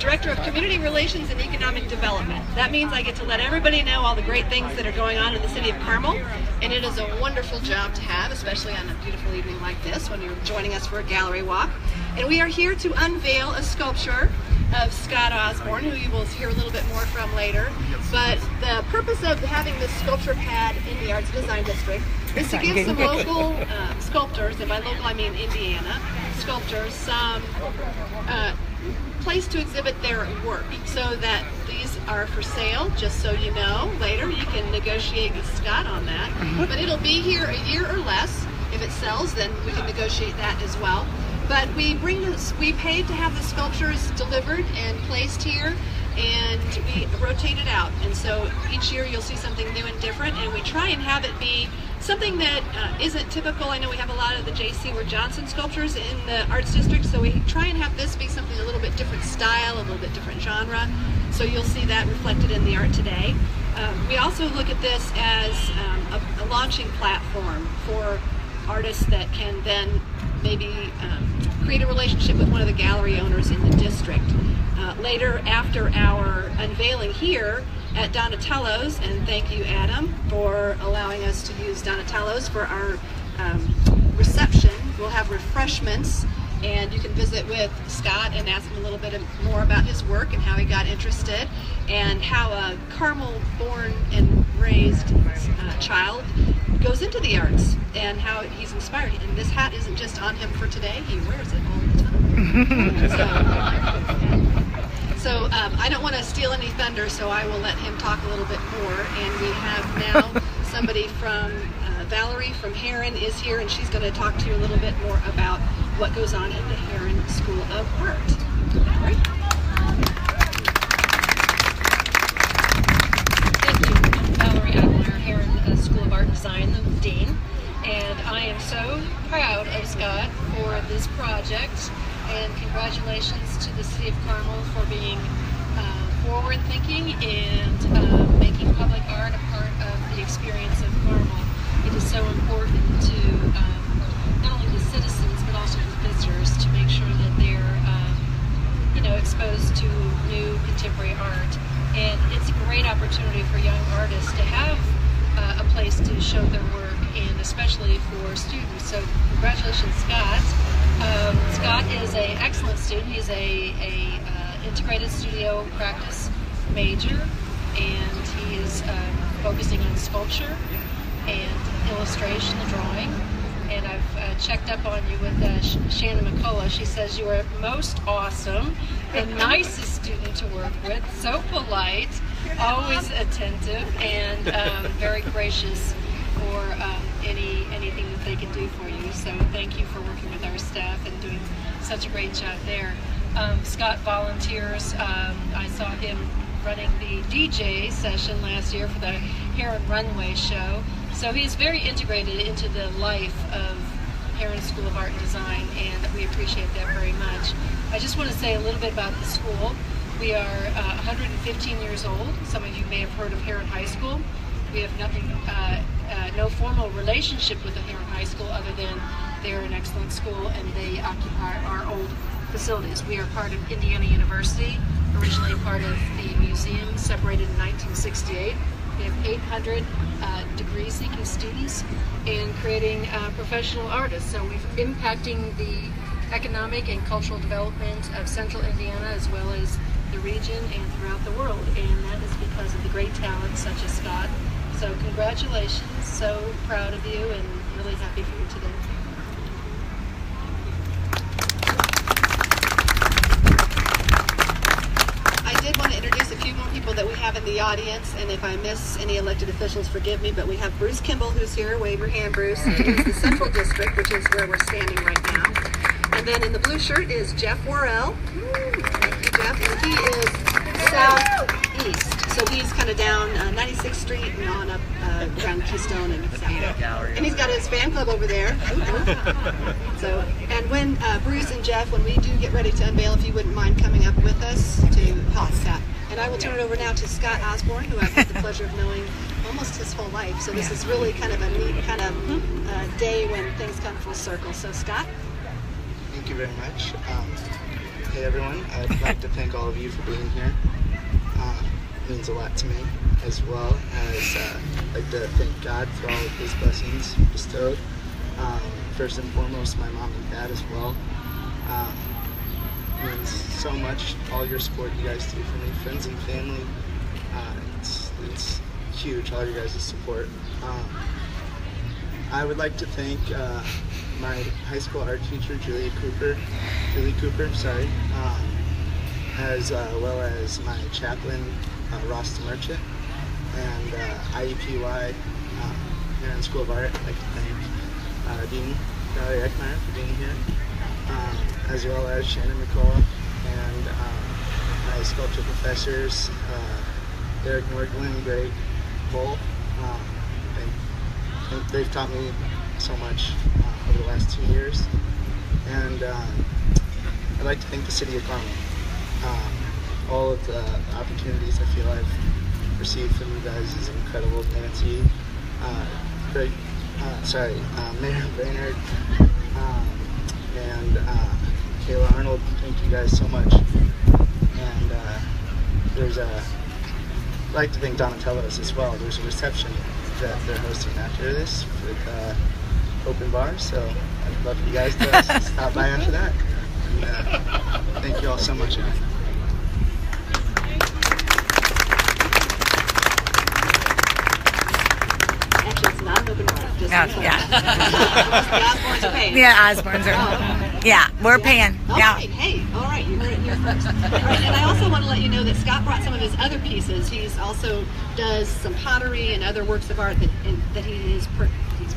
Director of Community Relations and Economic Development. That means I get to let everybody know all the great things that are going on in the city of Carmel, and it is a wonderful job to have, especially on a beautiful evening like this when you're joining us for a gallery walk. And we are here to unveil a sculpture of Scott Osborne, who you will hear a little bit more from later. But the purpose of having this sculpture pad in the Arts Design District is to give some local sculptors, and by local I mean Indiana, sculptors, some place to exhibit their work, so that these are for sale, just so you know. Later you can negotiate with Scott on that, but it'll be here a year or less. If it sells, then we can negotiate that as well. But we paid to have the sculptures delivered and placed here, and we rotate it out, and so each year you'll see something new and different, and we try and have it be something that isn't typical. I know we have a lot of the J.C. Johnson sculptures in the Arts District, so we try and have this be something a little bit different style, a little bit different genre, so you'll see that reflected in the art today. We also look at this as a launching platform for artists that can then maybe create a relationship with one of the gallery owners in the district. Later, after our unveiling here at Donatello's, and thank you, Adam, for allowing us to use Donatello's for our reception, we'll have refreshments, and you can visit with Scott and ask him a little bit more about his work and how he got interested, and how a Carmel-born and raised child goes into the arts, and how he's inspired. And this hat isn't just on him for today, he wears it all the time. So I don't want to steal any thunder, so I will let him talk a little bit more. And we have now somebody from, Valerie from Herron is here, and she's going to talk to you a little bit more about what goes on at the Herron School of Art. Valerie? Thank you. I'm Valerie Adler, Herron School of Art and Design, the Dean. And I am so proud of Scott for this project. And congratulations to the City of Carmel for being forward-thinking and making public art a part of the experience of Carmel. It is so important to not only the citizens but also the visitors to make sure that they're exposed to new contemporary art. And it's a great opportunity for young artists to have a place to show their work, and especially for students. So congratulations, Scott. Scott is an excellent student. He's a integrated studio practice major, and he is focusing on sculpture and illustration, the drawing. And I've checked up on you with Shannon McCullough. She says you are most awesome, the nicest student to work with, so polite, always attentive, and very gracious for anything that they can do for you. So thank you for working with our staff and doing such a great job there. Scott volunteers. I saw him running the DJ session last year for the Herron Runway show. So he's very integrated into the life of Herron School of Art and Design, and we appreciate that very much. I just want to say a little bit about the school. We are 115 years old. Some of you may have heard of Herron High School. We have no formal relationship with the Herron High School other than they're an excellent school and they occupy our old facilities. We are part of Indiana University, originally part of the museum, separated in 1968. We have 800 degree-seeking students and creating professional artists. So we're impacting the economic and cultural development of central Indiana as well as the region and throughout the world. And that is because of the great talent such as Scott. So congratulations, so proud of you and really happy for you today. I did want to introduce a few more people that we have in the audience, and if I miss any elected officials, forgive me, but we have Bruce Kimball, who's here. Wave your hand, Bruce. He is the Central District, which is where we're standing right now. And then in the blue shirt is Jeff Worrell. Thank you, Jeff. And he is southeast. So he's kind of down 96th Street and on up around Keystone and south. And he's got his fan club over there. So, and when Bruce and Jeff, when we do get ready to unveil, if you wouldn't mind coming up with us to help Scott. And I will turn it over now to Scott Osborne, who I've had the pleasure of knowing almost his whole life. So this is really kind of a neat kind of day when things come full circle. So Scott? Thank you very much. Hey everyone, I'd like to thank all of you for being here. It means a lot to me, as well as I'd like to thank God for all of His blessings bestowed. First and foremost, my mom and dad as well. It means so much, all your support you guys do for me, friends and family. It's huge, all your guys' support. I would like to thank my high school art teacher, Julie Cooper, as well as my chaplain, Ross DeMerchant, and IUPUI, Herron School of Art. I'd like to thank Dean Valerie Eckmeyer for being here, as well as Shannon McCullough and my sculpture professors, Derek Morgan, Greg Bull. They've taught me so much over the last 2 years, and I'd like to thank the City of Carmel. All of the opportunities I feel I've received from you guys is incredible. Nancy, Mayor Brainerd, and Kayla Arnold, thank you guys so much. And I'd like to thank Donatello's as well. There's a reception that they're hosting after this with open bars, so I'd love for you guys to stop by after that. And thank you all so much again. Actually, it's not an open bar. Just Yeah. the Osbornes are paying. Yeah, Osborne's are. Yeah, we're paying. All Yeah. right, hey, all right, you heard it here first. All right, and I also want to let you know that Scott brought some of his other pieces. He's also does some pottery and other works of art that he's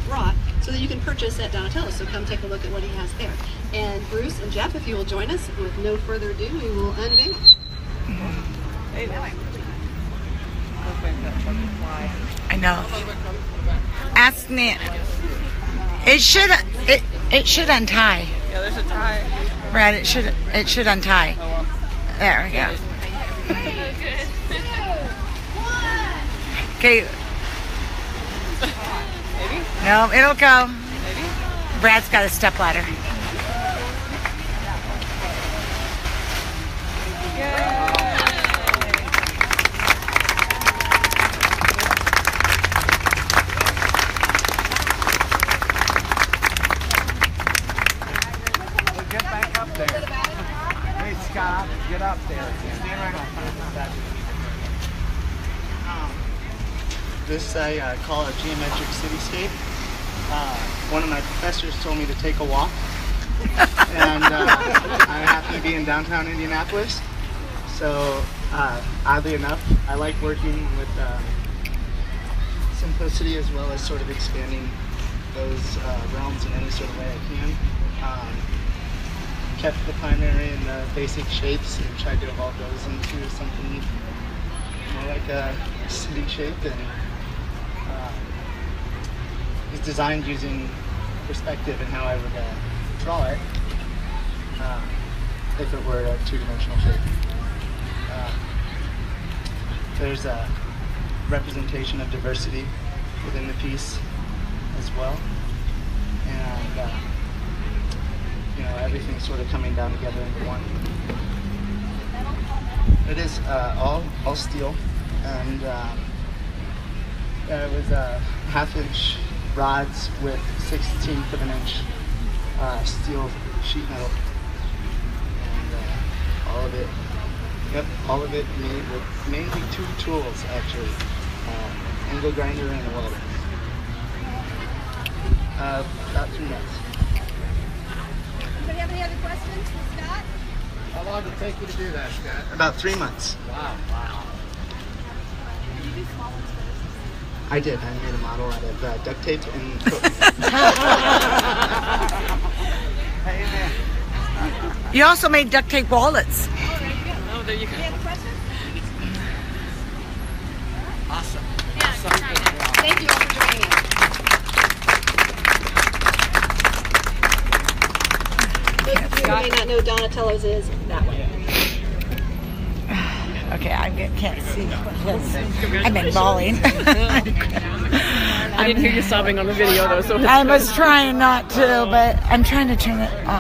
brought, so that you can purchase at Donatello's. So come take a look at what he has there. And Bruce and Jeff, if you will join us, with no further ado, we will unveil. I know. Ask Nan. It should untie. Yeah, there's a tie. Brad, it should untie. There we go. Okay. Maybe? No, it'll go. Maybe? Brad's got a step ladder. Get back up there. Hey Scott, get up there. Stand right up. This I call a geometric cityscape. One of my professors told me to take a walk, and I happen to be in downtown Indianapolis. So oddly enough, I like working with simplicity as well as sort of expanding those realms in any sort of way I can. Kept the primary and the basic shapes and tried to evolve those into something more like a city shape, and it's designed using perspective and how I would draw it if it were a two-dimensional shape. There's a representation of diversity within the piece as well, and everything's sort of coming down together into one. It is all steel, and it was 1/2-inch rods with 1/16 of an inch steel sheet metal, and all of it made with mainly 2 tools actually, angle grinder and a welder. About 3 months. Anybody have any other questions for Scott? How long did it take you to do that, Scott? About 3 months. Wow. Did you do small ones first? I did. I made a model out of duct tape and coat. Hey, man. You also made duct tape wallets. Oh, there you go. Any other questions? Awesome. Thank you all for joining us. Those of you who may not know Donatello's is that way. Okay, I can't see. I've been bawling. I didn't hear you sobbing on the video though, so I was trying not to, but I'm trying to turn it on.